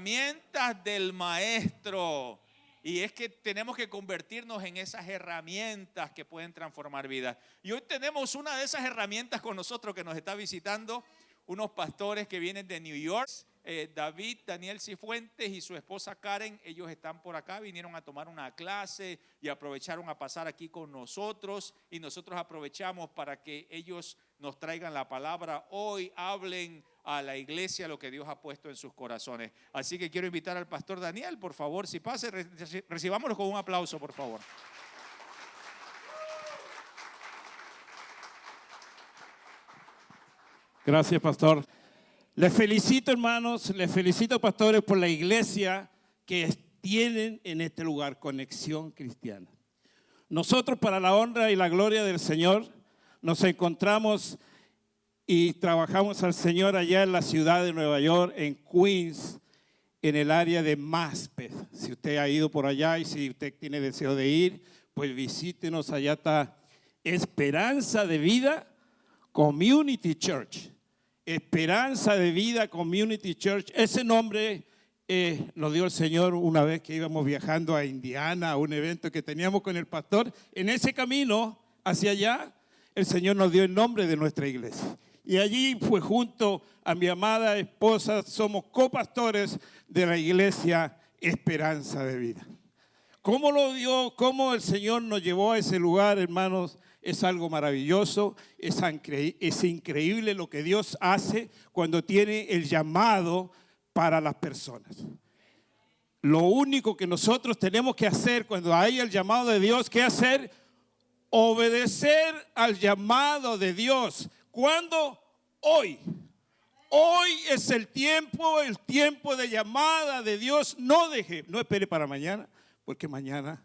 herramientas del maestro. Y es que tenemos que convertirnos en esas herramientas que pueden transformar vidas. Y hoy tenemos una de esas herramientas con nosotros que nos está visitando, unos pastores que vienen de New York. David, Daniel Cifuentes y su esposa Karen, ellos están por acá, vinieron a tomar una clase y aprovecharon a pasar aquí con nosotros, y nosotros aprovechamos para que ellos nos traigan la palabra hoy, hablen a la iglesia lo que Dios ha puesto en sus corazones. Así que quiero invitar al pastor Daniel, por favor, si pase, recibámoslo con un aplauso, por favor. Gracias, pastor. Les felicito, hermanos, les felicito, pastores, por la iglesia que tienen en este lugar, Conexión Cristiana. Nosotros, para la honra y la gloria del Señor, nos encontramos y trabajamos al Señor allá en la ciudad de Nueva York, en Queens, en el área de Maspeth. Si usted ha ido por allá y si usted tiene deseo de ir, pues visítenos. Allá está Esperanza de Vida Community Church. Esperanza de Vida Community Church. Ese nombre nos dio el Señor una vez que íbamos viajando a Indiana, a un evento que teníamos con el pastor. En ese camino hacia allá, el Señor nos dio el nombre de nuestra iglesia. Y allí fue junto a mi amada esposa, somos copastores de la iglesia Esperanza de Vida. ¿Cómo lo dio? ¿Cómo el Señor nos llevó a ese lugar, hermanos? Es algo maravilloso, es increíble lo que Dios hace cuando tiene el llamado para las personas. Lo único que nosotros tenemos que hacer cuando hay el llamado de Dios, ¿qué hacer? Obedecer al llamado de Dios. ¿Cuándo? Hoy. Hoy es el tiempo de llamada de Dios. No espere para mañana, porque mañana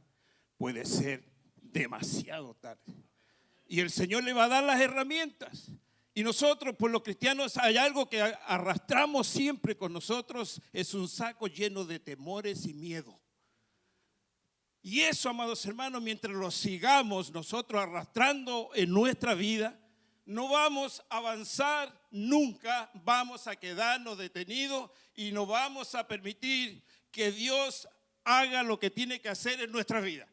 puede ser demasiado tarde. Y el Señor le va a dar las herramientas. Y nosotros, pues los cristianos, hay algo que arrastramos siempre con nosotros, es un saco lleno de temores y miedo. Y eso, amados hermanos, mientras lo sigamos nosotros arrastrando en nuestra vida, no vamos a avanzar nunca, vamos a quedarnos detenidos y no vamos a permitir que Dios haga lo que tiene que hacer en nuestra vida.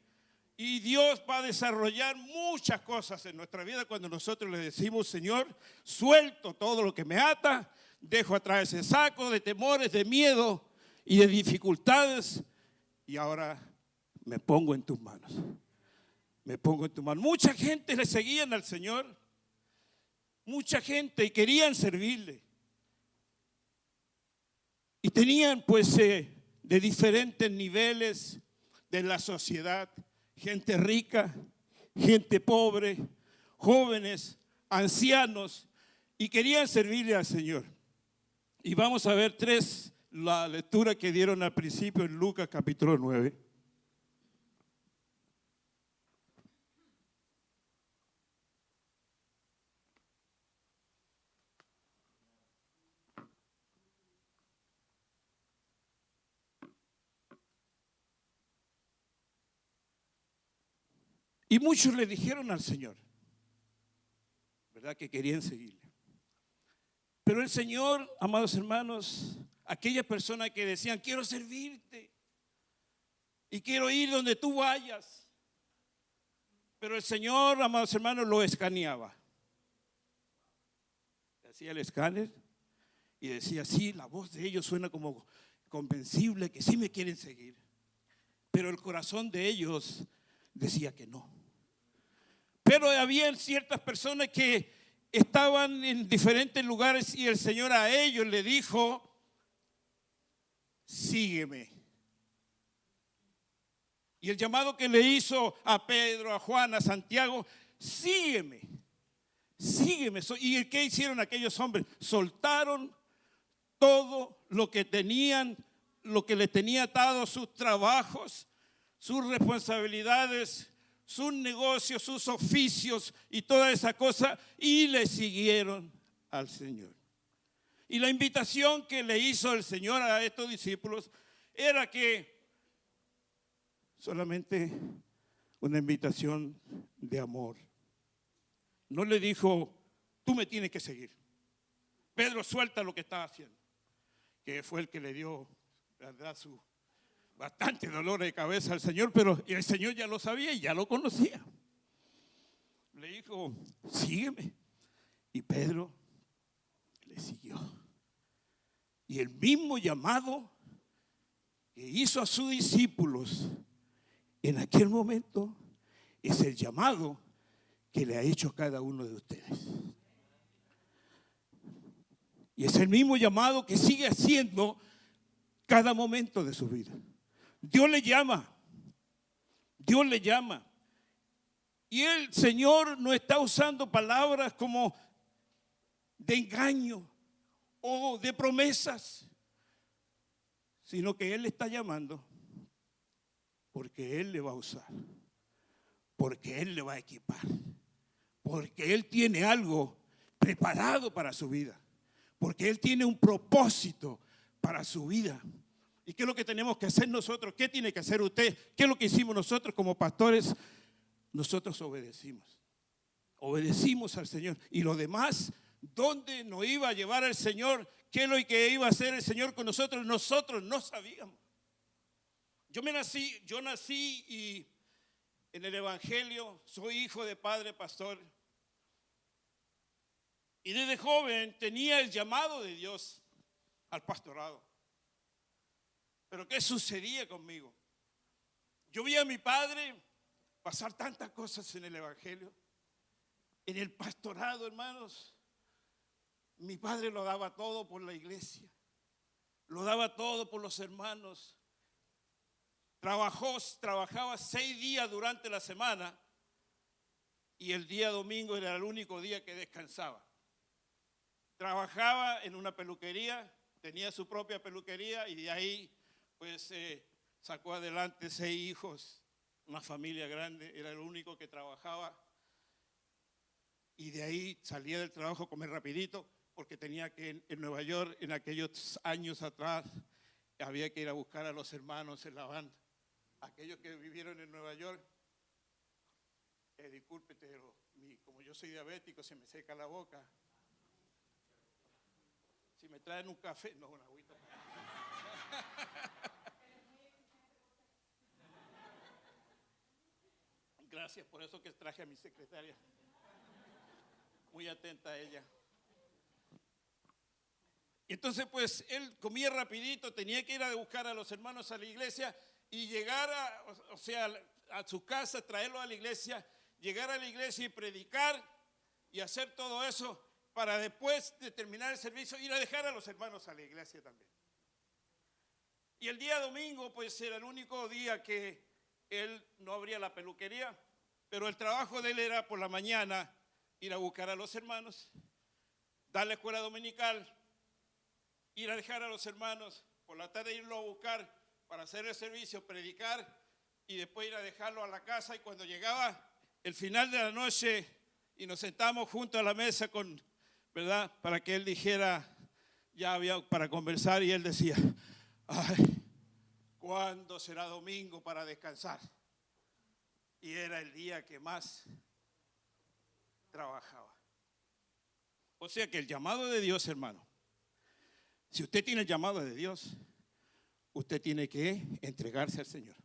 Y Dios va a desarrollar muchas cosas en nuestra vida cuando nosotros le decimos: Señor, suelto todo lo que me ata, dejo atrás ese saco de temores, de miedo y de dificultades, y ahora me pongo en tus manos. Me pongo en tus manos. Mucha gente le seguían al Señor, mucha gente, y querían servirle. Y tenían pues de diferentes niveles de la sociedad. Gente rica, gente pobre, jóvenes, ancianos, y querían servirle al Señor. Y vamos a ver la lectura que dieron al principio en Lucas capítulo 9. Y muchos le dijeron al Señor, ¿verdad?, que querían seguirle. Pero el Señor, amados hermanos, aquellas personas que decían: quiero servirte y quiero ir donde tú vayas. Pero el Señor, amados hermanos, lo escaneaba. Hacía el escáner y decía: sí, la voz de ellos suena como convencible, que sí me quieren seguir. Pero el corazón de ellos decía que no. Pero había ciertas personas que estaban en diferentes lugares y el Señor a ellos le dijo: sígueme. Y el llamado que le hizo a Pedro, a Juan, a Santiago: sígueme, sígueme. ¿Y qué hicieron aquellos hombres? Soltaron todo lo que tenían, lo que les tenía atado, sus trabajos, sus responsabilidades, sus negocios, sus oficios y toda esa cosa, y le siguieron al Señor. Y la invitación que le hizo el Señor a estos discípulos era que solamente una invitación de amor. No le dijo: tú me tienes que seguir. Pedro, suelta lo que estás haciendo, que fue el que le dio ¿verdad? Su bastante dolor de cabeza al Señor, pero el Señor ya lo sabía y ya lo conocía. Le dijo, sígueme. Y Pedro le siguió. Y el mismo llamado que hizo a sus discípulos en aquel momento es el llamado que le ha hecho a cada uno de ustedes. Y es el mismo llamado que sigue haciendo cada momento de su vida. Dios le llama. Dios le llama. Y el Señor no está usando palabras como de engaño o de promesas, sino que Él le está llamando porque Él le va a usar, porque Él le va a equipar, porque Él tiene algo preparado para su vida, porque Él tiene un propósito para su vida. ¿Y qué es lo que tenemos que hacer nosotros? ¿Qué tiene que hacer usted? ¿Qué es lo que hicimos nosotros como pastores? Nosotros obedecimos. Obedecimos al Señor. Y lo demás, ¿dónde nos iba a llevar el Señor? ¿Qué es lo que iba a hacer el Señor con nosotros? Nosotros no sabíamos. Yo nací y en el Evangelio soy hijo de padre pastor. Y desde joven tenía el llamado de Dios al pastorado. Pero ¿qué sucedía conmigo? Yo vi a mi padre pasar tantas cosas en el Evangelio, en el pastorado, hermanos. Mi padre lo daba todo por la iglesia, lo daba todo por los hermanos. Trabajaba 6 días durante la semana y el día domingo era el único día que descansaba. Trabajaba en una peluquería, tenía su propia peluquería y de ahí pues sacó adelante 6 hijos, una familia grande, era el único que trabajaba. Y de ahí salía del trabajo a comer rapidito, porque tenía que en Nueva York, en aquellos años atrás, había que ir a buscar a los hermanos en la banda. Aquellos que vivieron en Nueva York, disculpe, pero como yo soy diabético, se me seca la boca. Si me traen un café, no, una agüita. Gracias, por eso que traje a mi secretaria. Muy atenta a ella. Entonces, pues, él comía rapidito, tenía que ir a buscar a los hermanos a la iglesia y llegar a su casa, traerlo a la iglesia, llegar a la iglesia y predicar y hacer todo eso para después de terminar el servicio ir a dejar a los hermanos a la iglesia también. Y el día domingo, pues, era el único día que él no abría la peluquería, pero el trabajo de él era por la mañana ir a buscar a los hermanos, dar la escuela dominical, ir a dejar a los hermanos, por la tarde irlo a buscar para hacer el servicio, predicar y después ir a dejarlo a la casa. Y cuando llegaba el final de la noche y nos sentamos juntos a la mesa ¿verdad? Para que él dijera, ya había para conversar, y él decía, ay, ¿cuándo será domingo para descansar? Y era el día que más trabajaba. O sea que el llamado de Dios, hermano, si usted tiene el llamado de Dios, usted tiene que entregarse al Señor.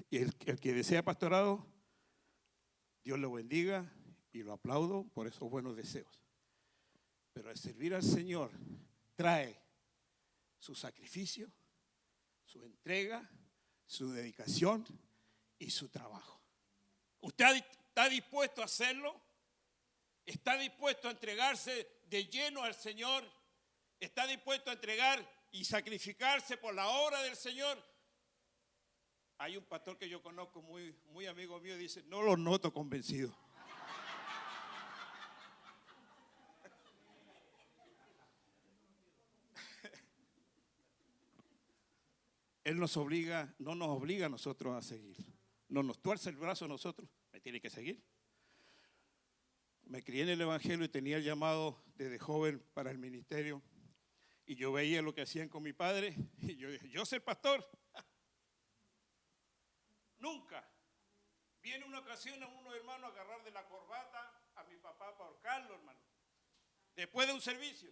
Y el que desea pastorado, Dios lo bendiga y lo aplaudo por esos buenos deseos. Pero el servir al Señor trae su sacrificio, su entrega, su dedicación y su trabajo. ¿Usted está dispuesto a hacerlo? ¿Está dispuesto a entregarse de lleno al Señor? ¿Está dispuesto a entregar y sacrificarse por la obra del Señor? Hay un pastor que yo conozco, muy amigo mío, dice, no lo noto convencido. Él no nos obliga a nosotros a seguir. No nos tuerce el brazo a nosotros, me tiene que seguir. Me crié en el Evangelio y tenía el llamado desde joven para el ministerio. Y yo veía lo que hacían con mi padre y yo dije, yo ser pastor. Nunca. Viene una ocasión a unos hermanos a agarrar de la corbata a mi papá para ahorcarlo, hermano. Después de un servicio.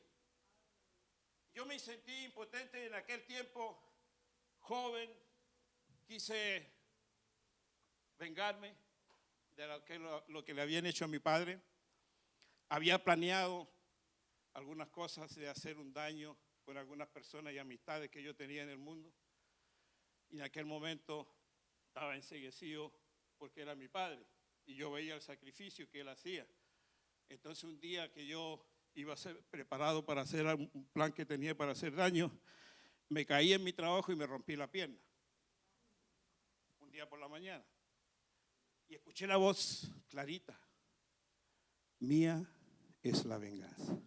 yo me sentí impotente en aquel tiempo, joven, quise vengarme de lo que le habían hecho a mi padre. Había planeado algunas cosas de hacer un daño con algunas personas y amistades que yo tenía en el mundo. Y en aquel momento estaba enceguecido porque era mi padre y yo veía el sacrificio que él hacía. Entonces un día que yo iba a ser preparado para hacer un plan que tenía para hacer daño, me caí en mi trabajo y me rompí la pierna. Un día por la mañana. Y escuché la voz clarita: mía es la venganza.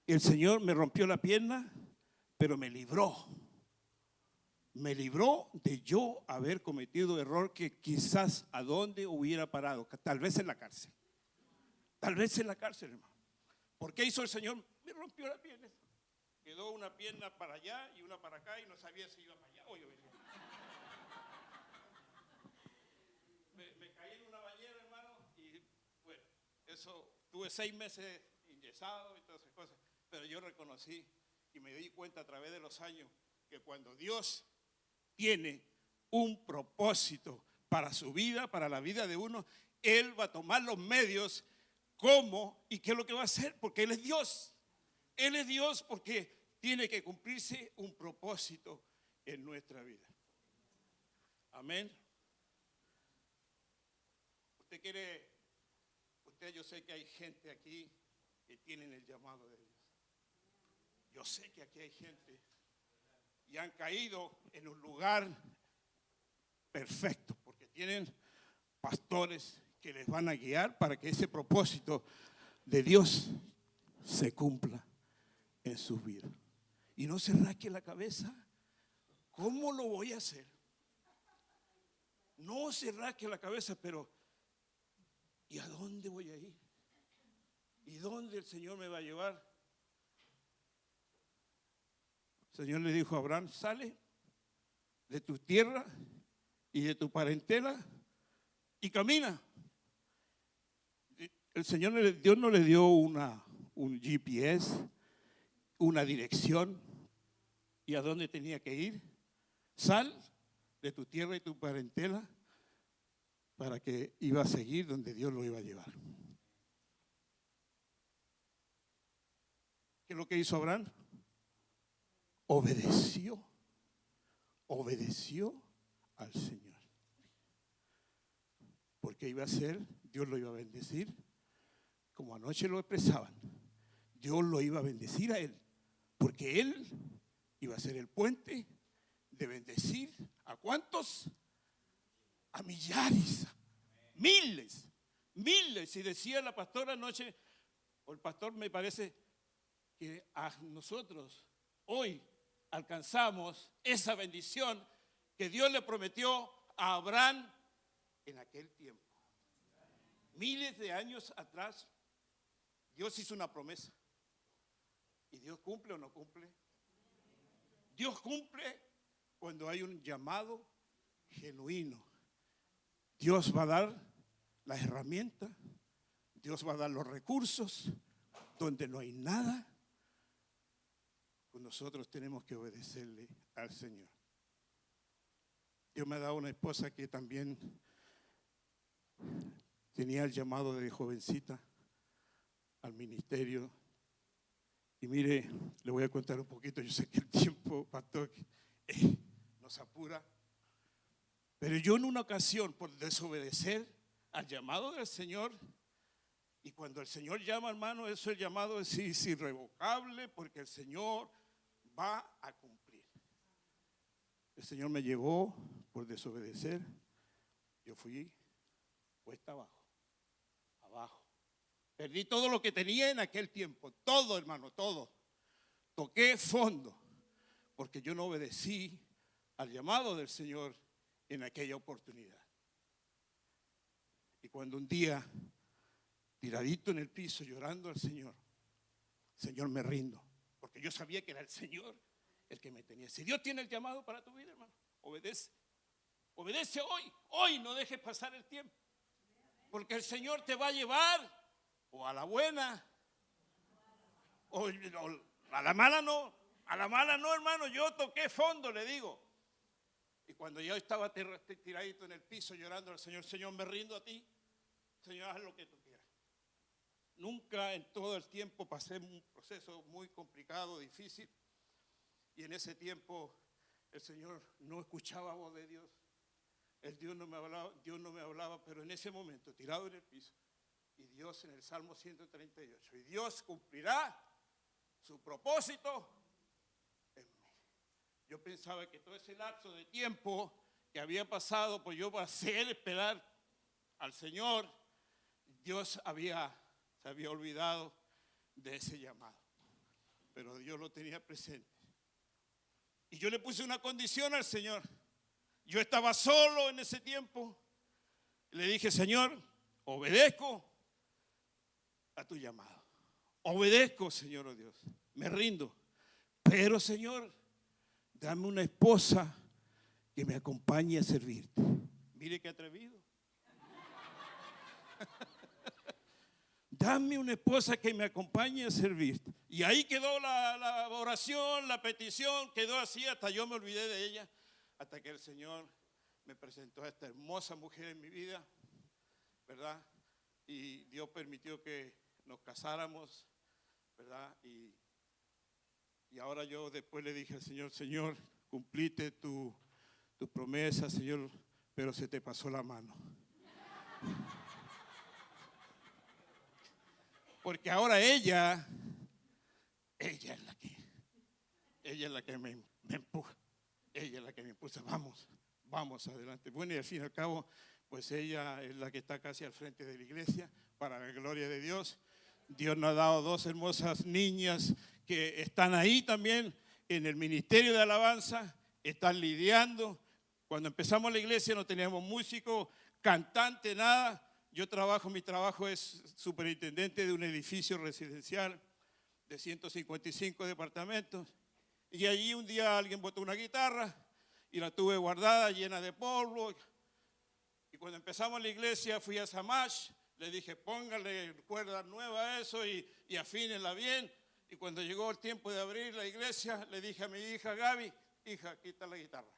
El Señor me rompió la pierna, pero me libró. Me libró de yo haber cometido error que quizás a dónde hubiera parado, tal vez en la cárcel. Tal vez en la cárcel, hermano. ¿Por qué hizo el Señor? Me rompió la pierna. Quedó una pierna para allá y una para acá y no sabía si iba para allá o yo venía. Me caí en una bañera, hermano, y bueno, eso, tuve 6 meses enyesado y todas esas cosas, pero yo reconocí y me di cuenta a través de los años que cuando Dios tiene un propósito para su vida, para la vida de uno, Él va a tomar los medios. ¿Cómo? ¿Y qué es lo que va a hacer? Porque Él es Dios. Él es Dios porque tiene que cumplirse un propósito en nuestra vida. Amén. Yo sé que hay gente aquí que tienen el llamado de Dios. Yo sé que aquí hay gente y han caído en un lugar perfecto porque tienen pastores que les van a guiar para que ese propósito de Dios se cumpla en sus vidas. Y no se rasque la cabeza. ¿Cómo lo voy a hacer? No se rasque la cabeza, pero ¿y a dónde voy a ir? ¿Y dónde el Señor me va a llevar? El Señor le dijo a Abraham: sale de tu tierra y de tu parentela y camina. El Señor, Dios no le dio un GPS, una dirección y a dónde tenía que ir. Sal de tu tierra y tu parentela, para que iba a seguir donde Dios lo iba a llevar. ¿Qué es lo que hizo Abraham? Obedeció al Señor. Porque iba a ser, Dios lo iba a bendecir, como anoche lo expresaban. Dios lo iba a bendecir a él, porque él iba a ser el puente de bendecir ¿a cuántos? A millares, miles. Y decía la pastora anoche, o el pastor, me parece que a nosotros hoy alcanzamos esa bendición que Dios le prometió a Abraham en aquel tiempo. Miles de años atrás, Dios hizo una promesa. ¿Y Dios cumple o no cumple? Dios cumple cuando hay un llamado genuino. Dios va a dar las herramientas, Dios va a dar los recursos. Donde no hay nada, pues nosotros tenemos que obedecerle al Señor. Dios me ha dado una esposa que también tenía el llamado de jovencita al ministerio. Y mire, le voy a contar un poquito. Yo sé que el tiempo, pastor, nos apura. Pero yo en una ocasión, por desobedecer al llamado del Señor, y cuando el Señor llama, hermano, eso el llamado es irrevocable, porque el Señor va a cumplir. El Señor me llevó por desobedecer. Yo fui cuesta abajo. Perdí todo lo que tenía en aquel tiempo, todo, hermano, todo. Toqué fondo, porque yo no obedecí al llamado del Señor en aquella oportunidad. Y cuando un día, tiradito en el piso, llorando al Señor, Señor, me rindo, porque yo sabía que era el Señor el que me tenía. Si Dios tiene el llamado para tu vida, hermano, obedece. Obedece hoy no dejes pasar el tiempo, porque el Señor te va a llevar o a la buena o A la mala no, hermano, yo toqué fondo, le digo. Y cuando yo estaba tiradito en el piso llorando al Señor, Señor, me rindo a ti, Señor, haz lo que tú quieras. Nunca en todo el tiempo pasé un proceso muy complicado, difícil, y en ese tiempo el Señor no escuchaba voz de Dios. Dios no me hablaba, pero en ese momento, tirado en el piso, y Dios en el Salmo 138, y Dios cumplirá su propósito en mí. Yo pensaba que todo ese lapso de tiempo que había pasado, pues yo para hacer esperar al Señor, Dios se había olvidado de ese llamado, pero Dios lo tenía presente. Y yo le puse una condición al Señor. Yo estaba solo en ese tiempo. Le dije, Señor, obedezco a tu llamado. Obedezco, Señor, oh Dios. Me rindo. Pero, Señor, dame una esposa que me acompañe a servirte. Mire qué atrevido. Dame una esposa que me acompañe a servirte. Y ahí quedó la oración, la petición, quedó así, hasta yo me olvidé de ella, hasta que el Señor me presentó a esta hermosa mujer en mi vida, ¿verdad? Y Dios permitió que nos casáramos, ¿verdad? Y ahora yo después le dije al Señor, Señor, cumpliste tu promesa, Señor, pero se te pasó la mano. Porque ahora ella es la que me empuja. Ella es la que me impulsa. Vamos adelante. Bueno, y al fin y al cabo, pues ella es la que está casi al frente de la iglesia, para la gloria de Dios. Dios nos ha dado dos hermosas niñas que están ahí también en el ministerio de alabanza, están lidiando. Cuando empezamos la iglesia no teníamos músico, cantante, nada. Mi trabajo es superintendente de un edificio residencial de 155 departamentos. Y allí un día alguien botó una guitarra y la tuve guardada llena de polvo. Y cuando empezamos la iglesia fui a Samash, le dije póngale cuerda nueva a eso y afínenla bien. Y cuando llegó el tiempo de abrir la iglesia, le dije a mi hija Gaby, hija, quita la guitarra.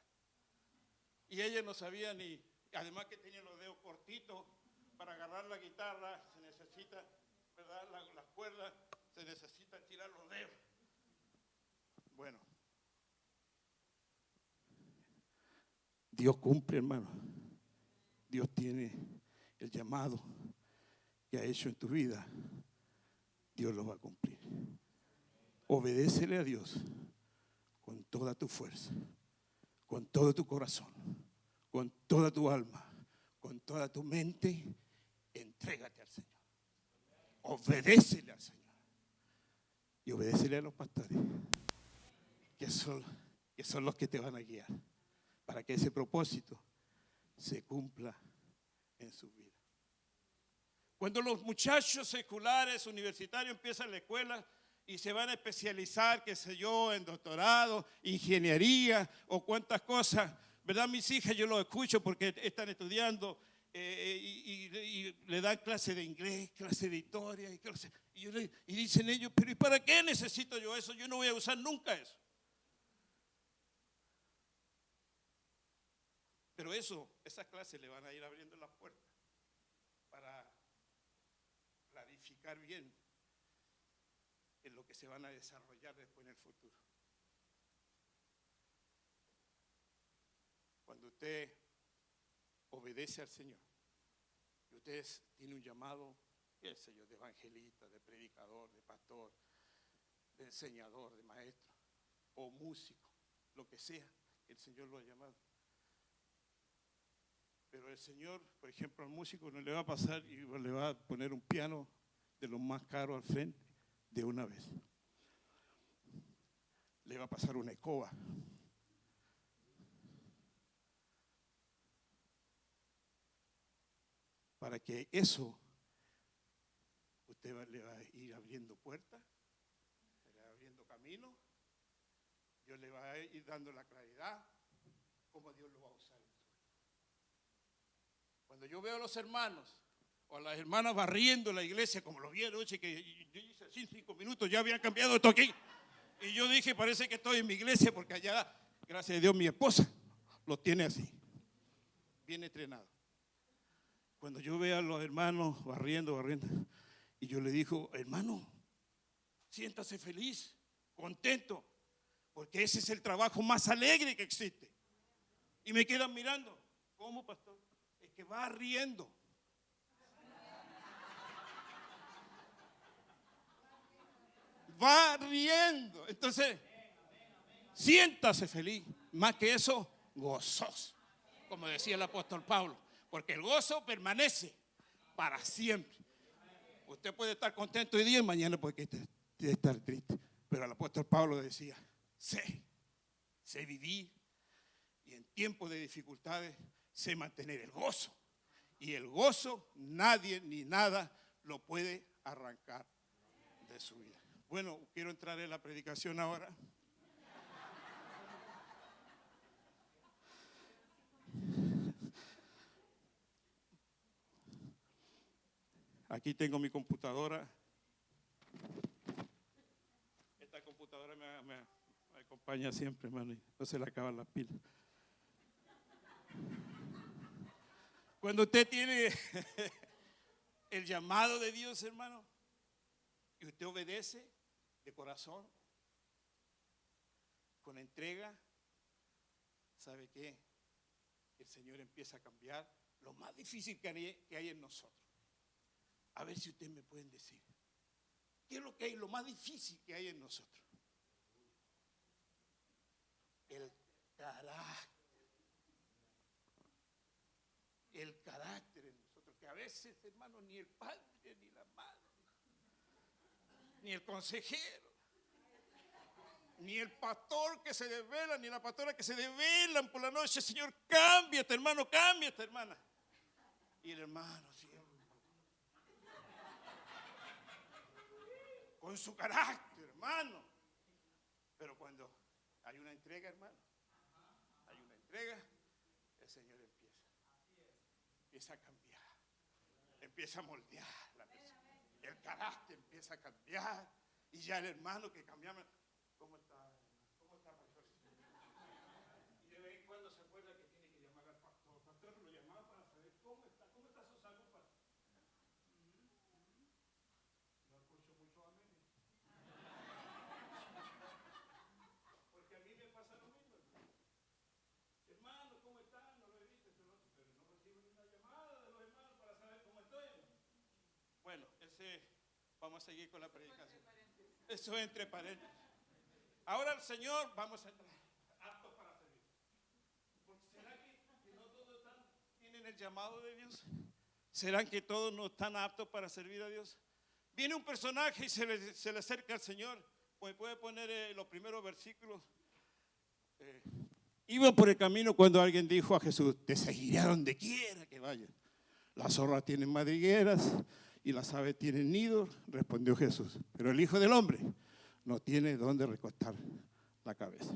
Y ella no sabía ni, además que tenía los dedos cortitos, para agarrar la guitarra se necesita, ¿verdad? Las cuerdas, se necesita tirar los dedos. Bueno, Dios cumple, hermano. Dios tiene el llamado que ha hecho en tu vida. Dios lo va a cumplir. Obedécele a Dios con toda tu fuerza, con todo tu corazón, con toda tu alma, con toda tu mente. Entrégate al Señor. Obedécele al Señor. Y obedécele a los pastores, que son los que te van a guiar para que ese propósito se cumpla en su vida. Cuando los muchachos seculares, universitarios empiezan la escuela y se van a especializar, qué sé yo, en doctorado, ingeniería o cuántas cosas, ¿verdad? Mis hijas yo los escucho porque están estudiando y le dan clase de inglés, clase de historia y dicen ellos, pero ¿y para qué necesito yo eso? Yo no voy a usar nunca eso. Pero esas clases le van a ir abriendo las puertas para clarificar bien en lo que se van a desarrollar después en el futuro. Cuando usted obedece al Señor y usted tiene un llamado, qué sé yo, de evangelista, de predicador, de pastor, de enseñador, de maestro o músico, lo que sea, el Señor lo ha llamado. Pero el Señor, por ejemplo, al músico no le va a pasar y le va a poner un piano de los más caros al frente de una vez. Le va a pasar una escoba. Para que eso, usted le va a ir abriendo puertas, le va abriendo camino, Dios le va a ir dando la claridad, cómo Dios lo va a usar. Cuando yo veo a los hermanos o a las hermanas barriendo la iglesia, como lo vi anoche, que yo hice así 5 minutos, ya habían cambiado esto aquí. Y yo dije, parece que estoy en mi iglesia, porque allá, gracias a Dios, mi esposa lo tiene así, bien entrenado. Cuando yo veo a los hermanos barriendo, y yo le digo, hermano, siéntase feliz, contento, porque ese es el trabajo más alegre que existe. Y me quedan mirando, ¿cómo, pastor? Es que va riendo. Va riendo. Entonces, siéntase feliz. Más que eso, gozoso. Como decía el apóstol Pablo. Porque el gozo permanece para siempre. Usted puede estar contento hoy día y mañana puede estar triste. Pero el apóstol Pablo decía, sé vivir. Y en tiempos de dificultades, sé mantener el gozo. Y el gozo, nadie ni nada lo puede arrancar de su vida. Bueno, quiero entrar en la predicación ahora. Aquí tengo mi computadora. Esta computadora me acompaña siempre, hermano, y no se le acaban las pilas. Cuando usted tiene el llamado de Dios, hermano, y usted obedece de corazón, con entrega, ¿sabe qué? El Señor empieza a cambiar lo más difícil que hay en nosotros. A ver si ustedes me pueden decir, ¿qué es lo que hay, lo más difícil que hay en nosotros? El carácter. El carácter en nosotros, que a veces, hermano, ni el padre, ni la madre, ni el consejero, ni el pastor que se desvela, ni la pastora que se desvelan por la noche, Señor, cámbiate, hermano, cámbiate, hermana. Y el hermano siempre con su carácter, hermano. Pero cuando hay una entrega, hermano, hay una entrega, el Señor empieza a cambiar, empieza a moldear la persona. El carácter empieza a cambiar y ya el hermano que cambiamos, ¿cómo está? ¿Cómo está, pastor? Y de vez en cuando se acuerda que tiene que llamar al pastor. Pastor, lo llamaba para saber cómo está su salud, pastor. No escucho mucho amén. Porque a mí me pasa lo mismo, hermano. Hermano, ¿cómo están? No lo he visto, pero no recibo ni una llamada de los hermanos para saber cómo estoy. Bueno, vamos a seguir con la predicación. Eso es entre paréntesis. Ahora el Señor, vamos a entrar aptos para servir. Porque ¿será que no todos tienen el llamado de Dios? ¿Será que todos no están aptos para servir a Dios? Viene un personaje y se le acerca al Señor. Pues puede poner los primeros versículos. Iba por el camino cuando alguien dijo a Jesús, te seguiré a donde quiera que vaya. Las zorras tienen madrigueras y las aves tienen nidos, respondió Jesús. Pero el Hijo del Hombre no tiene dónde recostar la cabeza.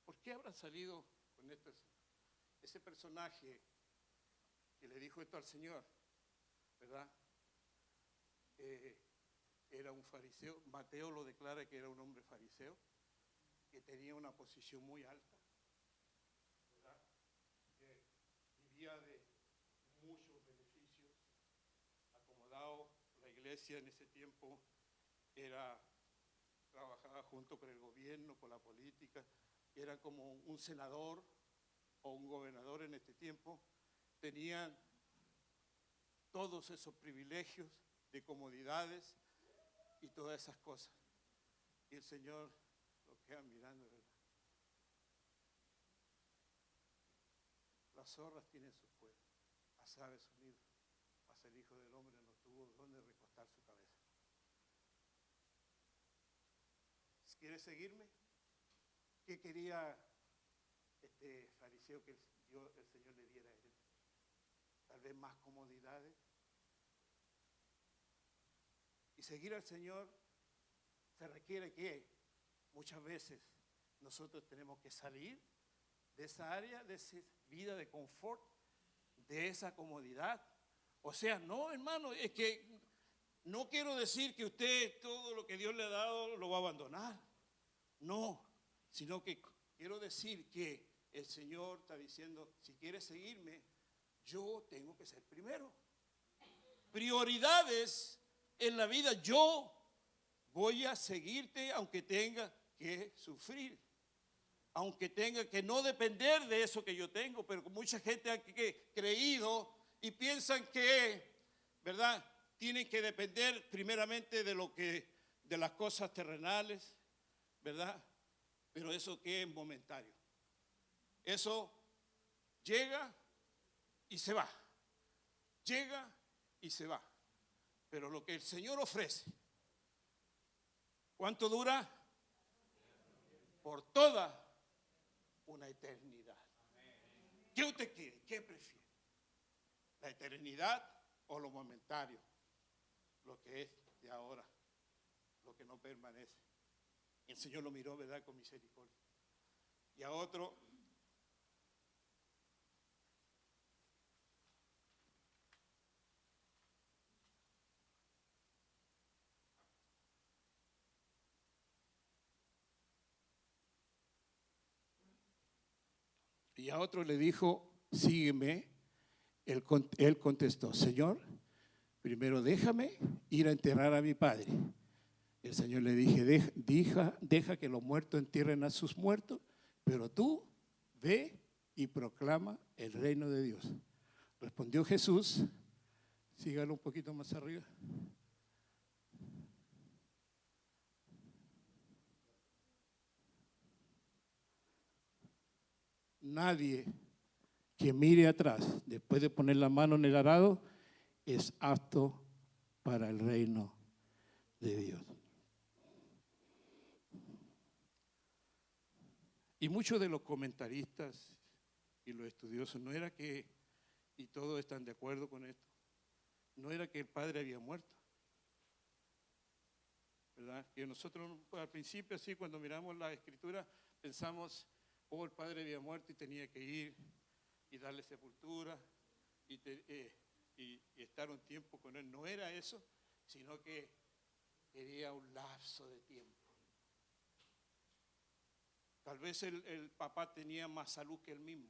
¿Por qué habrá salido con ese personaje que le dijo esto al Señor? ¿Verdad? Era un fariseo. Mateo lo declara que era un hombre fariseo, que tenía una posición muy alta, ¿verdad? Que vivía de muchos beneficios, acomodado. La iglesia en ese tiempo trabajaba junto con el gobierno, con la política, era como un senador o un gobernador en este tiempo. Tenían todos esos privilegios de comodidades y todas esas cosas. Y el Señor lo queda mirando, ¿verdad? Las zorras tienen sus cuevas, las aves su nido, mas el Hijo del Hombre no tuvo dónde recostar su cabeza. ¿Quiere seguirme? ¿Qué quería este fariseo que el Señor le diera a él? Tal vez más comodidades. Y seguir al Señor se requiere que muchas veces nosotros tenemos que salir de esa área, de esa vida de confort, de esa comodidad. O sea, no, hermano, es que No quiero decir que usted todo lo que Dios le ha dado lo va a abandonar. No, sino que quiero decir que el Señor está diciendo, si quieres seguirme, yo tengo que ser primero. Prioridades en la vida. Yo voy a seguirte aunque tenga que sufrir, aunque tenga que no depender de eso que yo tengo. Pero mucha gente ha creído y piensan que, ¿verdad?, tienen que depender primeramente de las cosas terrenales, ¿verdad? Pero eso que es momentario. Eso llega y se va. Llega y se va. Pero lo que el Señor ofrece, ¿cuánto dura? Por toda una eternidad. ¿Qué usted quiere? ¿Qué prefiere? ¿La eternidad o lo momentario? Lo que es de ahora, lo que no permanece. El Señor lo miró, ¿verdad?, con misericordia. Y a otro, le dijo, sígueme. Él contestó, Señor, primero déjame ir a enterrar a mi padre. El Señor le dije, deja que los muertos entierren a sus muertos, pero tú ve y proclama el reino de Dios. Respondió Jesús, sígalo un poquito más arriba. Nadie que mire atrás después de poner la mano en el arado es apto para el reino de Dios. Y muchos de los comentaristas y los estudiosos no era que, y todos están de acuerdo con esto, no era que el padre había muerto, ¿verdad? Que nosotros al principio, así cuando miramos la escritura, pensamos, oh, el padre había muerto y tenía que ir y darle sepultura y estar un tiempo con él. No era eso, sino que quería un lapso de tiempo. Tal vez el papá tenía más salud que él mismo,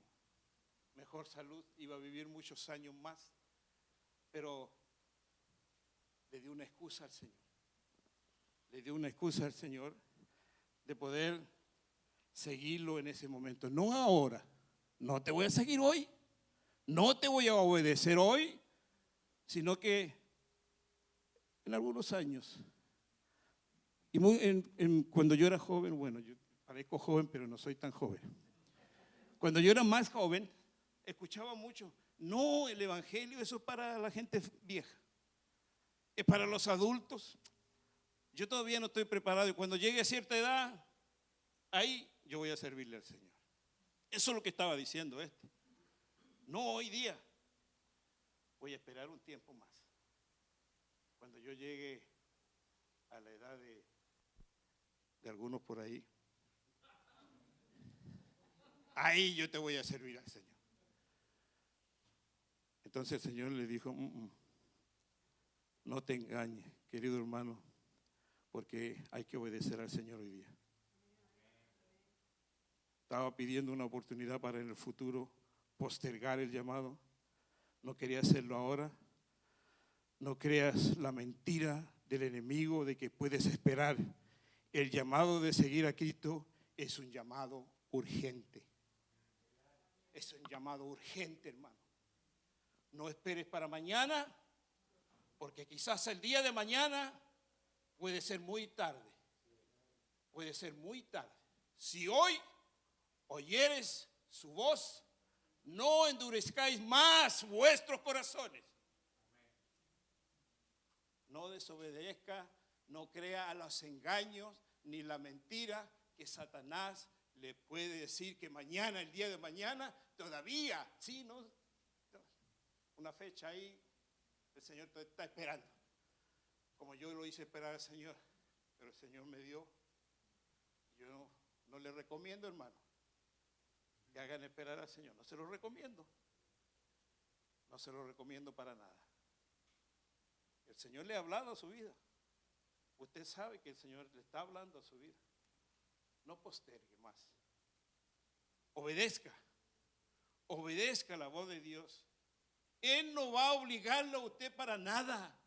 mejor salud, iba a vivir muchos años más, pero le dio una excusa al Señor. Le dio una excusa al Señor de poder seguirlo en ese momento. No ahora, no te voy a seguir hoy, no te voy a obedecer hoy, sino que en algunos años. Y cuando yo era joven, bueno, yo parezco joven, pero no soy tan joven. Cuando yo era más joven, escuchaba mucho, no, el evangelio, eso es para la gente vieja, es para los adultos. Yo todavía no estoy preparado y cuando llegue a cierta edad, ahí yo voy a servirle al Señor. Eso es lo que estaba diciendo este. No hoy día, voy a esperar un tiempo más. Cuando yo llegue a la edad de algunos por ahí, ahí yo te voy a servir al Señor. Entonces el Señor le dijo, no te engañes, querido hermano, porque hay que obedecer al Señor hoy día. Estaba pidiendo una oportunidad para en el futuro postergar el llamado. No quería hacerlo ahora. No creas la mentira del enemigo de que puedes esperar. El llamado de seguir a Cristo es un llamado urgente. Es un llamado urgente, hermano. No esperes para mañana, porque quizás el día de mañana puede ser muy tarde. Puede ser muy tarde. Si hoy oyeres su voz, no endurezcáis más vuestros corazones. No desobedezca, no crea a los engaños ni la mentira que Satanás le puede decir que mañana, el día de mañana, todavía, sí, no, una fecha ahí, el Señor te está esperando. Como yo lo hice esperar al Señor, pero el Señor me dio. Yo no le recomiendo, hermano, que hagan esperar al Señor. No se lo recomiendo. No se lo recomiendo para nada. El Señor le ha hablado a su vida. Usted sabe que el Señor le está hablando a su vida. No postergue más. Obedezca. Obedezca la voz de Dios. Él no va a obligarlo a usted para nada.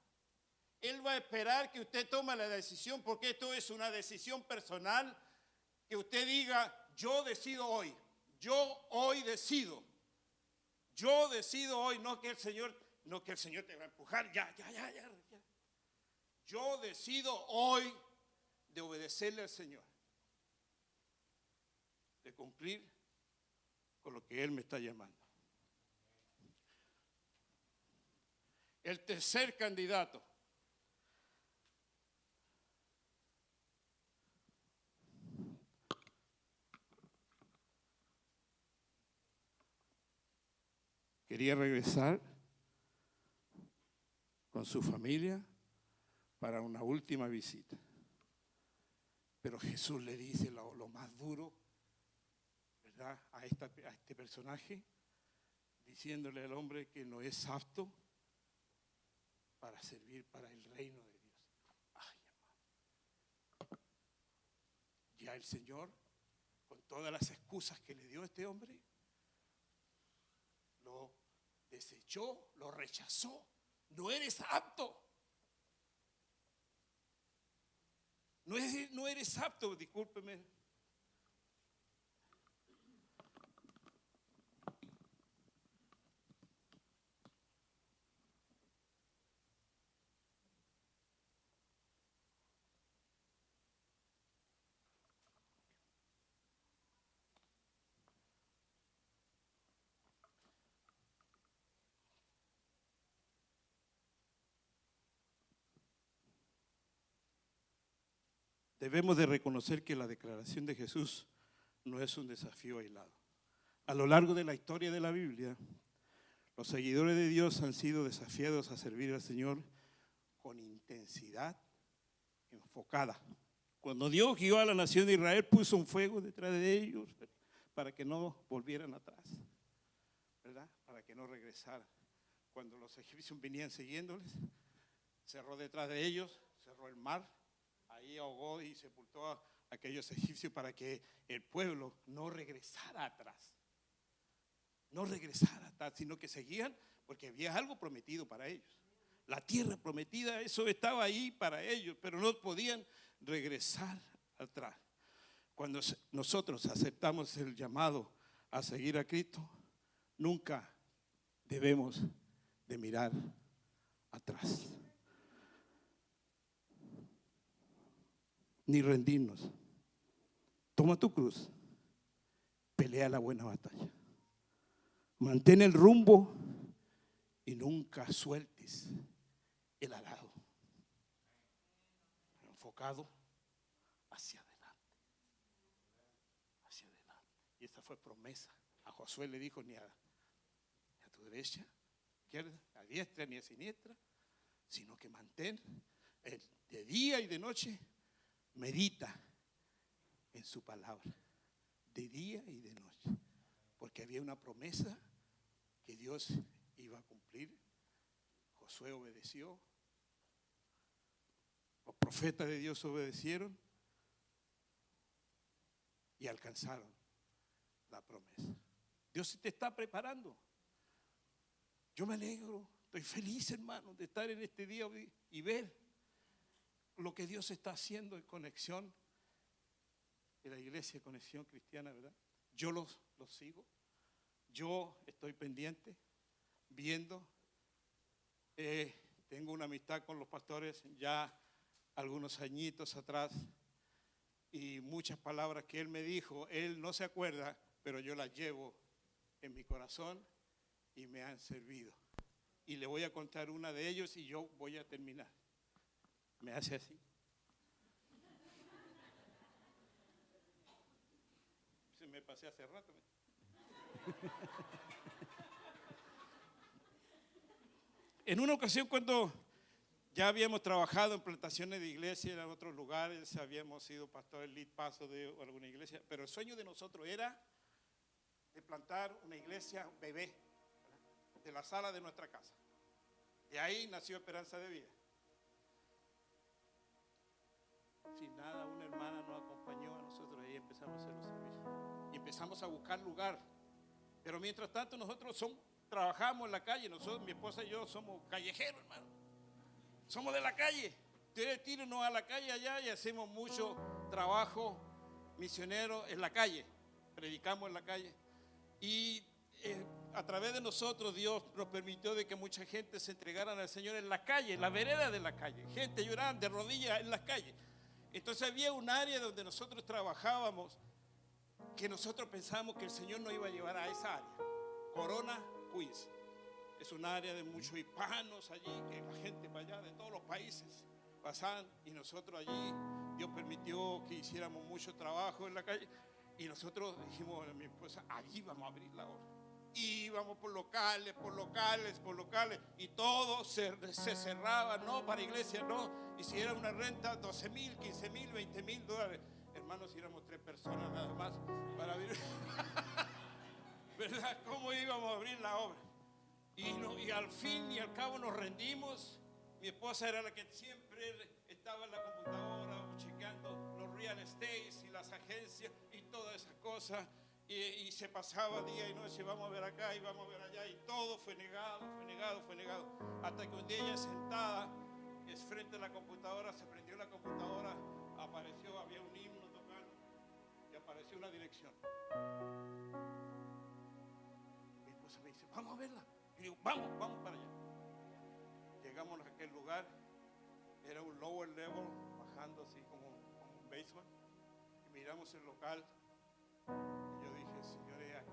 Él va a esperar que usted tome la decisión, porque esto es una decisión personal, que usted diga, yo decido hoy. Yo hoy decido. Yo decido hoy, no que el Señor te va a empujar, ya. Yo decido hoy de obedecerle al Señor, de cumplir con lo que Él me está llamando. El tercer candidato. Quería regresar con su familia para una última visita. Pero Jesús le dice lo más duro, ¿verdad?, a este personaje, diciéndole al hombre que no es apto para servir para el reino de Dios. Ay, hermano. Ya el Señor, con todas las excusas que le dio a este hombre, lo desechó, lo rechazó. No eres apto. No eres apto, discúlpeme. Debemos de reconocer que la declaración de Jesús no es un desafío aislado. A lo largo de la historia de la Biblia, los seguidores de Dios han sido desafiados a servir al Señor con intensidad enfocada. Cuando Dios guió a la nación de Israel, puso un fuego detrás de ellos para que no volvieran atrás, ¿verdad? Para que no regresaran. Cuando los egipcios venían siguiéndoles, cerró detrás de ellos, cerró el mar. Ahí ahogó y sepultó a aquellos egipcios para que el pueblo no regresara atrás. No regresara atrás, sino que seguían, porque había algo prometido para ellos. La tierra prometida, eso estaba ahí para ellos, pero no podían regresar atrás. Cuando nosotros aceptamos el llamado a seguir a Cristo, nunca debemos de mirar atrás, ni rendirnos. Toma tu cruz, pelea la buena batalla, mantén el rumbo y nunca sueltes el arado, enfocado hacia adelante, hacia adelante. Y esta fue promesa. A Josué le dijo: ni a tu derecha, izquierda, a diestra ni a siniestra, sino que mantén de día y de noche. Medita en su palabra, de día y de noche, porque había una promesa que Dios iba a cumplir. Josué obedeció, los profetas de Dios obedecieron y alcanzaron la promesa. Dios te está preparando. Yo me alegro, estoy feliz, hermano, de estar en este día y ver lo que Dios está haciendo en Conexión, en la iglesia Conexión Cristiana, ¿verdad? Yo los sigo, yo estoy pendiente, viendo. Tengo una amistad con los pastores ya algunos añitos atrás, y muchas palabras que él me dijo, él no se acuerda, pero yo las llevo en mi corazón y me han servido. Y le voy a contar una de ellos y yo voy a terminar. Me hace así. Se me pasé hace rato. En una ocasión, cuando ya habíamos trabajado en plantaciones de iglesia en otros lugares, habíamos sido pastores lead paso de alguna iglesia, pero el sueño de nosotros era de plantar una iglesia bebé de la sala de nuestra casa. De ahí nació Esperanza de Vida. empezamos a hacer los servicios. Y empezamos a buscar lugar. Pero mientras tanto nosotros trabajamos en la calle. Nosotros, mi esposa y yo, somos callejeros, hermano. Somos de la calle. Tírenos a la calle allá y hacemos mucho trabajo misionero en la calle. Predicamos en la calle. Y a través de nosotros Dios nos permitió de que mucha gente se entregaran al Señor en la calle, en la vereda de la calle. Gente llorando de rodillas en las calles. Entonces había un área donde nosotros trabajábamos que nosotros pensábamos que el Señor nos iba a llevar a esa área. Corona, Queens. Es un área de muchos hispanos allí, que la gente para allá de todos los países pasaban, y nosotros allí, Dios permitió que hiciéramos mucho trabajo en la calle, y nosotros dijimos a mi esposa, allí vamos a abrir la obra. Y íbamos por locales, y todo se cerraba, no, para iglesia no, y si era una renta, 12,000, 15,000, 20,000 dólares. Hermanos, si éramos 3 personas nada más para vivir. ¿Verdad? ¿Cómo íbamos a abrir la obra? Y al fin y al cabo nos rendimos. Mi esposa era la que siempre estaba en la computadora chequeando los real estates y las agencias y todas esas cosas. Y se pasaba día y noche, vamos a ver acá y vamos a ver allá, y todo fue negado. Hasta que un día ella sentada frente a la computadora, se prendió la computadora, apareció, había un himno tocando y apareció una dirección. Mi esposa me dice, vamos a verla. Y digo, vamos para allá. Llegamos a aquel lugar, era un lower level, bajando así como un basement, y miramos el local. Y yo dije, señores, aquí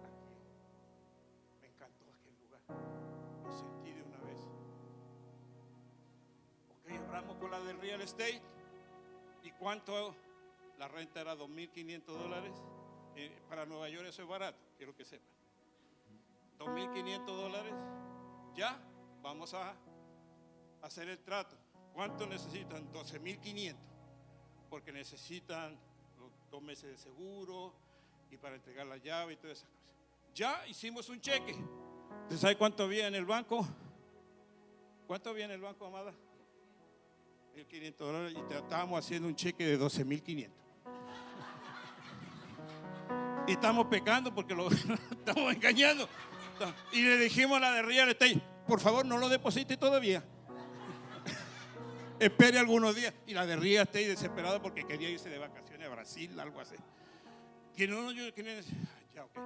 me encantó aquel lugar, lo sentí de una vez. Ok, hablamos con la del real estate. ¿Y cuánto? La renta era $2,500. Para Nueva York eso es barato, quiero que sepan. $2,500. Ya, vamos a hacer el trato. ¿Cuánto necesitan? 12,500. Porque necesitan los 2 meses de seguro y para entregar la llave y todas esas cosas. Ya hicimos un cheque. ¿Usted sabe cuánto había en el banco? ¿Cuánto había en el banco, amada? $1,500. Y estábamos haciendo un cheque de 12,500. Y estamos pecando porque lo estamos engañando. Y le dijimos a la de real estate, por favor no lo deposite todavía. Espere algunos días. Y la de real estate desesperada porque quería irse de vacaciones a Brasil, algo así. Que no, ya, okay.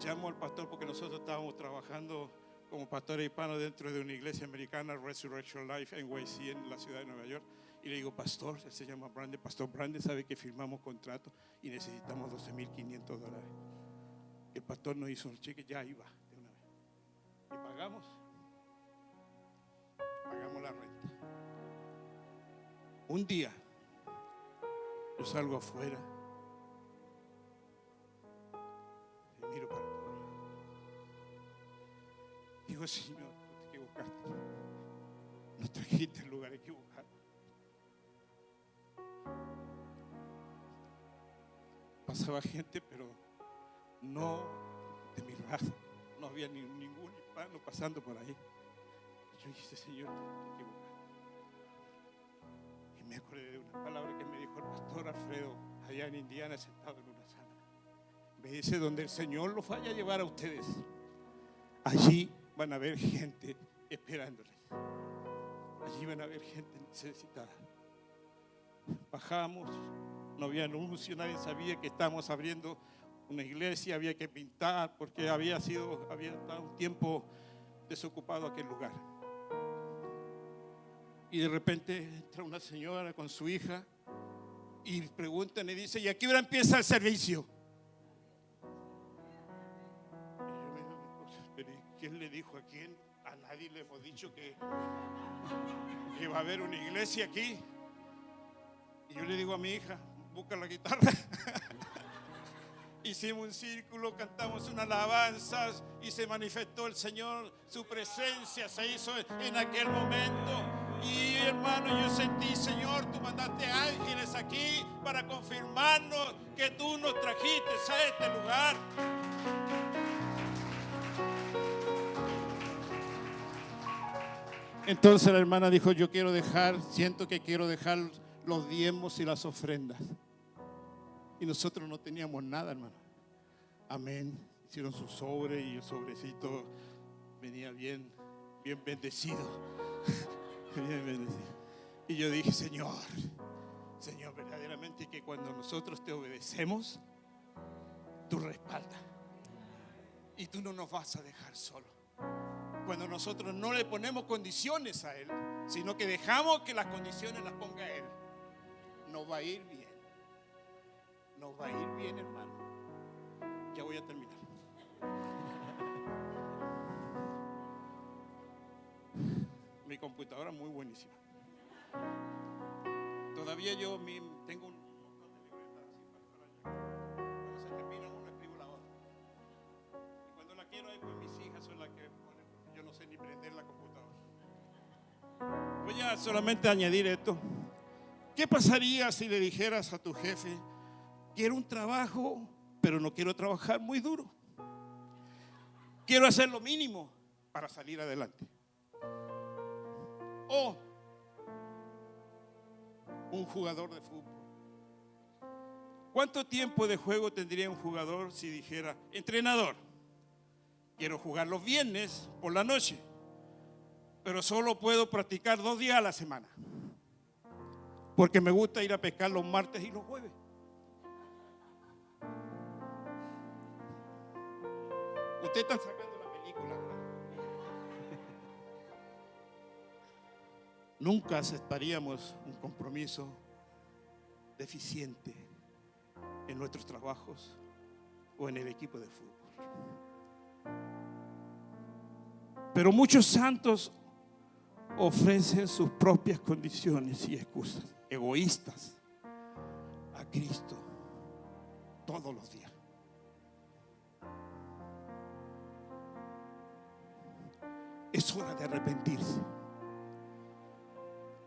Llamo al pastor porque nosotros estábamos trabajando como pastores hispanos dentro de una iglesia americana, Resurrection Life, NYC, en la ciudad de Nueva York. Y le digo, pastor, él se llama Brandon, pastor Brandon sabe que firmamos contrato y necesitamos $12,500. El pastor nos hizo el cheque, ya iba de una vez. Y pagamos la renta. Un día, yo salgo afuera y miro para todo lado. Digo, Señor, no te equivocaste. Nos trajiste al lugar equivocado. Pasaba gente, pero no de mi raza. No había ningún hispano pasando por ahí. Yo dije, Señor, te equivocaste. Y me acordé de una palabra que me dijo el pastor Alfredo allá en Indiana, sentado en una sala. Me dice, donde el Señor los vaya a llevar a ustedes, allí van a ver gente esperándoles. Allí van a ver gente necesitada. Bajamos, no había anuncio, nadie sabía que estábamos abriendo una iglesia, había que pintar porque había estado un tiempo desocupado aquel lugar. Y de repente entra una señora con su hija y preguntan y dice, ¿y a qué hora empieza el servicio? Pero ¿quién le dijo a quién? A nadie le hemos dicho que va a haber una iglesia aquí. Y yo le digo a mi hija, busca la guitarra. Hicimos un círculo, cantamos unas alabanzas y se manifestó el Señor, su presencia se hizo en aquel momento. Y hermano, yo sentí, Señor, tú mandaste ángeles aquí para confirmarnos que tú nos trajiste a este lugar. Entonces la hermana dijo, siento que quiero dejar los diezmos y las ofrendas. Y nosotros no teníamos nada, hermano. Amén. Hicieron su sobre y el sobrecito venía bien bendecido. Bien bendecido. Y yo dije, Señor, verdaderamente que cuando nosotros te obedecemos, tú respaldas. Y tú no nos vas a dejar solos. Cuando nosotros no le ponemos condiciones a Él, sino que dejamos que las condiciones las ponga Él, nos va a ir bien. Nos va a ir bien, hermano. Ya voy a terminar. Mi computadora muy buenísima. Todavía yo tengo un montón de libretas así para cuando se termina uno escribo la otra. Y cuando la quiero ahí pues mis hijas son las que ponen, porque yo no sé ni prender la computadora. Voy a solamente añadir esto. ¿Qué pasaría si le dijeras a tu jefe: quiero un trabajo, pero no quiero trabajar muy duro? Quiero hacer lo mínimo para salir adelante. O un jugador de fútbol. ¿Cuánto tiempo de juego tendría un jugador si dijera: entrenador, quiero jugar los viernes por la noche, pero solo puedo practicar 2 días a la semana, porque me gusta ir a pescar los martes y los jueves? Usted está sacando la película, ¿verdad? Nunca aceptaríamos un compromiso deficiente en nuestros trabajos o en el equipo de fútbol. Pero muchos santos ofrecen sus propias condiciones y excusas egoístas a Cristo todos los días. Es hora de arrepentirse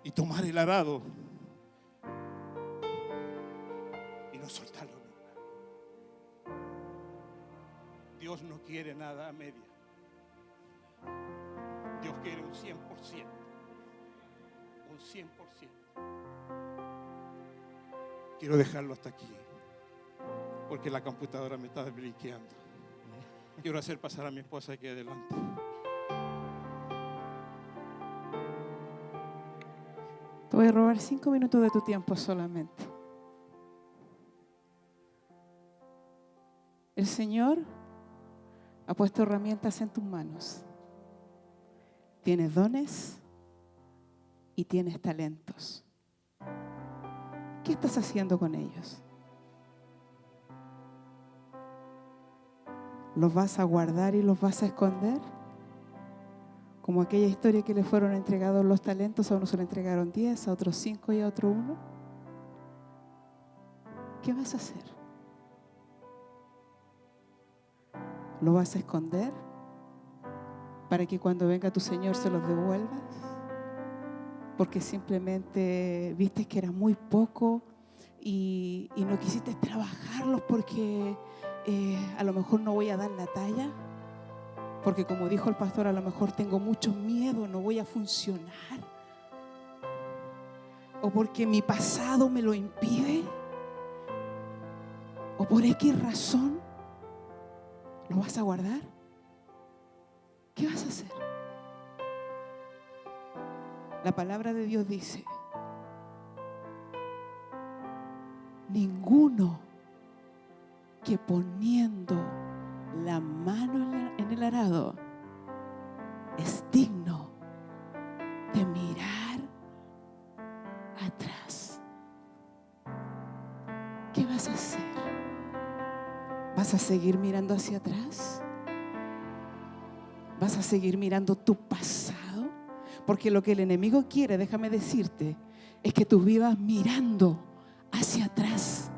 y tomar el arado y no soltarlo nunca. Dios no quiere nada a media. Dios quiere un 100%. Un 100%. Quiero dejarlo hasta aquí, porque la computadora me está brinqueando. Quiero hacer pasar a mi esposa aquí adelante. Te voy a robar 5 minutos de tu tiempo solamente. El Señor ha puesto herramientas en tus manos. Tienes dones y tienes talentos. ¿Qué estás haciendo con ellos? ¿Los vas a guardar y los vas a esconder? Como aquella historia que le fueron entregados los talentos, a uno se le entregaron 10, a otros 5 y a otro 1. ¿Qué vas a hacer? ¿Lo vas a esconder para que cuando venga tu Señor se los devuelvas? Porque simplemente viste que era muy poco y no quisiste trabajarlos porque a lo mejor no voy a dar la talla. Porque como dijo el pastor, a lo mejor tengo mucho miedo, no voy a funcionar. O porque mi pasado me lo impide. O por X razón. ¿Lo vas a guardar? ¿Qué vas a hacer? La palabra de Dios dice: ninguno que poniendo la mano en el arado es digno de mirar atrás. ¿Qué vas a hacer? ¿Vas a seguir mirando hacia atrás? ¿Vas a seguir mirando tu pasado? Porque lo que el enemigo quiere, déjame decirte, es que tú vivas mirando hacia atrás,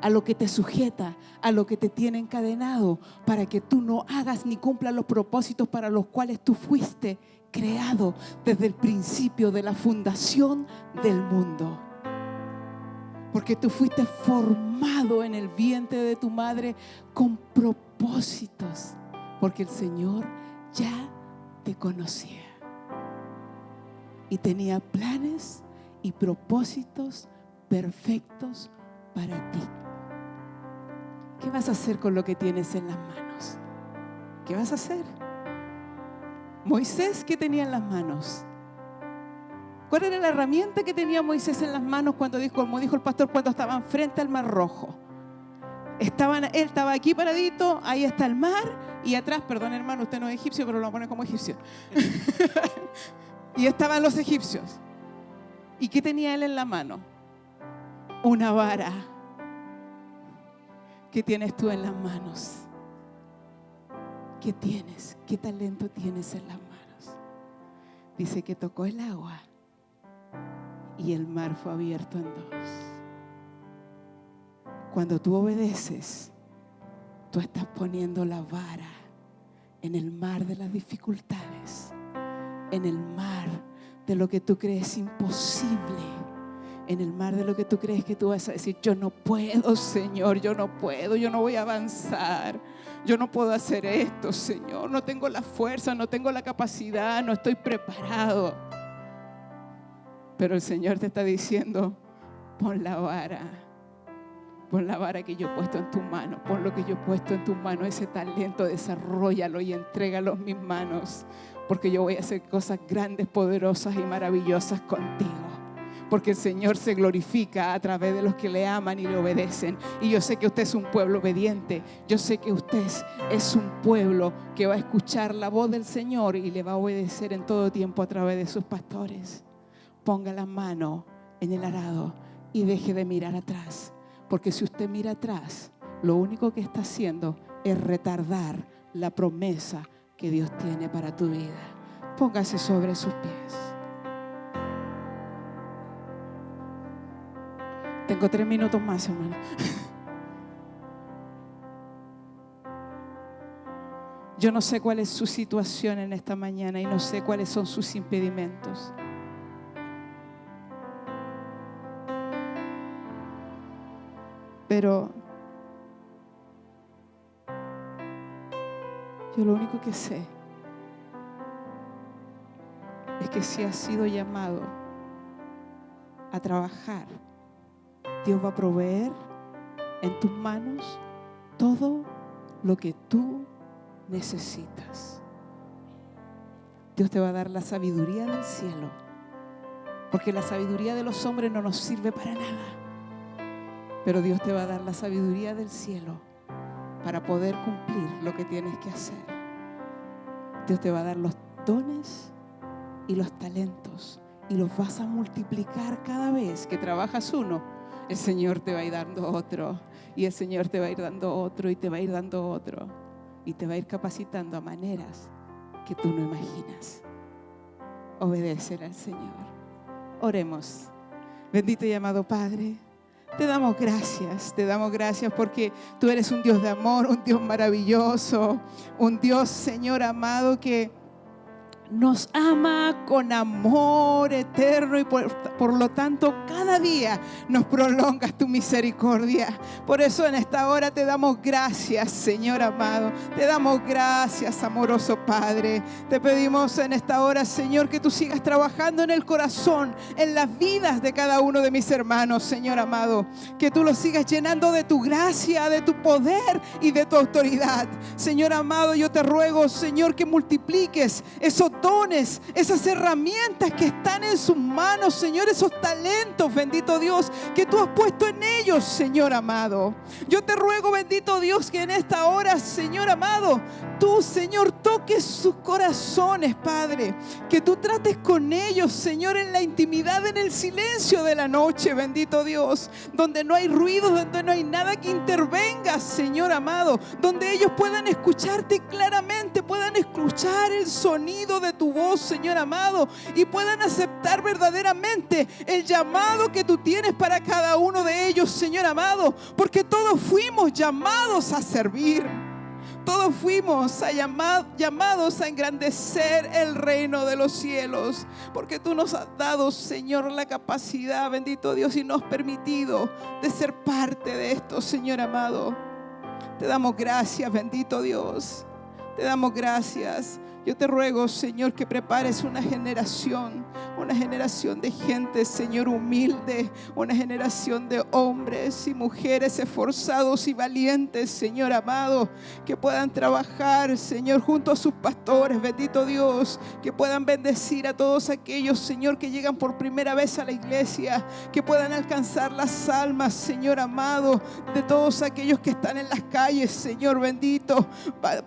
a lo que te sujeta, a lo que te tiene encadenado, para que tú no hagas ni cumplas los propósitos para los cuales tú fuiste creado desde el principio de la fundación del mundo. Porque tú fuiste formado en el vientre de tu madre con propósitos, porque el Señor ya te conocía y tenía planes y propósitos perfectos para ti. ¿Qué vas a hacer con lo que tienes en las manos? ¿Qué vas a hacer? Moisés, ¿qué tenía en las manos? ¿Cuál era la herramienta que tenía Moisés en las manos cuando dijo, como dijo el pastor, cuando estaban frente al Mar Rojo? Él estaba aquí paradito, ahí está el mar, y atrás, perdón hermano, usted no es egipcio, pero lo pone como egipcio. Y estaban los egipcios. ¿Y qué tenía él en la mano? Una vara. ¿Qué tienes tú en las manos? ¿Qué tienes? ¿Qué talento tienes en las manos? Dice que tocó el agua y el mar fue abierto en dos. Cuando tú obedeces, tú estás poniendo la vara en el mar de las dificultades, en el mar de lo que tú crees imposible, en el mar de lo que tú crees que tú vas a decir, yo no puedo, Señor, yo no puedo, yo no voy a avanzar, yo no puedo hacer esto, Señor, no tengo la fuerza, no tengo la capacidad, no estoy preparado. Pero el Señor te está diciendo, pon la vara que yo he puesto en tu mano, pon lo que yo he puesto en tu mano, ese talento, desarróllalo y entrégalo en mis manos, porque yo voy a hacer cosas grandes, poderosas y maravillosas contigo. Porque el Señor se glorifica a través de los que le aman y le obedecen. Y yo sé que usted es un pueblo obediente. Yo sé que usted es un pueblo que va a escuchar la voz del Señor y le va a obedecer en todo tiempo a través de sus pastores. Ponga la mano en el arado y deje de mirar atrás. Porque si usted mira atrás, lo único que está haciendo es retardar la promesa que Dios tiene para tu vida. Póngase sobre sus pies. Tengo 3 minutos más, hermano. Yo no sé cuál es su situación en esta mañana y no sé cuáles son sus impedimentos. Pero yo lo único que sé es que si has sido llamado a trabajar, Dios va a proveer en tus manos todo lo que tú necesitas. Dios te va a dar la sabiduría del cielo, porque la sabiduría de los hombres no nos sirve para nada. Pero Dios te va a dar la sabiduría del cielo para poder cumplir lo que tienes que hacer. Dios te va a dar los dones y los talentos y los vas a multiplicar cada vez que trabajas uno. El Señor te va a ir dando otro y el Señor te va a ir dando otro y te va a ir dando otro y te va a ir capacitando a maneras que tú no imaginas. Obedecer al Señor. Oremos. Bendito y amado Padre, te damos gracias porque tú eres un Dios de amor, un Dios maravilloso, un Dios, Señor amado, que nos ama con amor eterno y por lo tanto cada día nos prolongas tu misericordia. Por eso en esta hora te damos gracias, Señor amado. Te damos gracias, amoroso Padre. Te pedimos en esta hora, Señor, que tú sigas trabajando en el corazón, en las vidas de cada uno de mis hermanos, Señor amado. Que tú los sigas llenando de tu gracia, de tu poder y de tu autoridad. Señor amado, yo te ruego, Señor, que multipliques esos dones, esas herramientas que están en sus manos, Señor, esos talentos, bendito Dios, que tú has puesto en ellos, Señor amado. Yo te ruego, bendito Dios, que en esta hora, Señor amado, tú, Señor, toques sus corazones, Padre, que tú trates con ellos, Señor, en la intimidad, en el silencio de la noche, bendito Dios, donde no hay ruido, donde no hay nada que intervenga, Señor amado, donde ellos puedan escucharte claramente, puedan escuchar el sonido de tu voz, Señor amado, y puedan aceptar verdaderamente el llamado que tú tienes para cada uno de ellos, Señor amado, porque todos fuimos llamados a servir. Todos fuimos llamados a engrandecer el reino de los cielos, porque tú nos has dado, Señor, la capacidad, bendito Dios, y nos has permitido de ser parte de esto, Señor amado. Te damos gracias, bendito Dios. Te damos gracias. Yo te ruego, Señor, que prepares una generación de gente, Señor, humilde, una generación de hombres y mujeres esforzados y valientes, Señor amado, que puedan trabajar, Señor, junto a sus pastores, bendito Dios, que puedan bendecir a todos aquellos, Señor, que llegan por primera vez a la iglesia, que puedan alcanzar las almas, Señor amado, de todos aquellos que están en las calles, Señor bendito,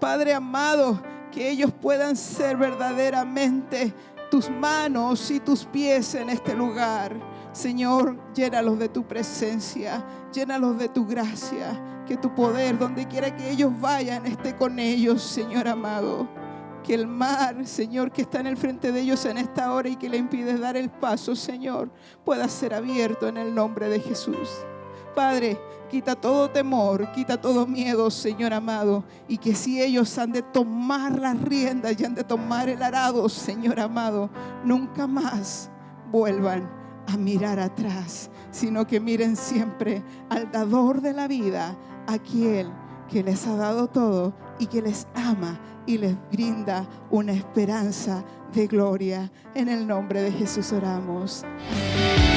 Padre amado, que ellos puedan ser verdaderamente tus manos y tus pies en este lugar. Señor, llénalos de tu presencia, llénalos de tu gracia, que tu poder, donde quiera que ellos vayan, esté con ellos, Señor amado. Que el mar, Señor, que está en el frente de ellos en esta hora y que le impide dar el paso, Señor, pueda ser abierto en el nombre de Jesús. Padre, quita todo temor, quita todo miedo, Señor amado, y que si ellos han de tomar las riendas y han de tomar el arado, Señor amado, nunca más vuelvan a mirar atrás, sino que miren siempre al dador de la vida, aquel que les ha dado todo y que les ama y les brinda una esperanza de gloria. En el nombre de Jesús oramos. Amén.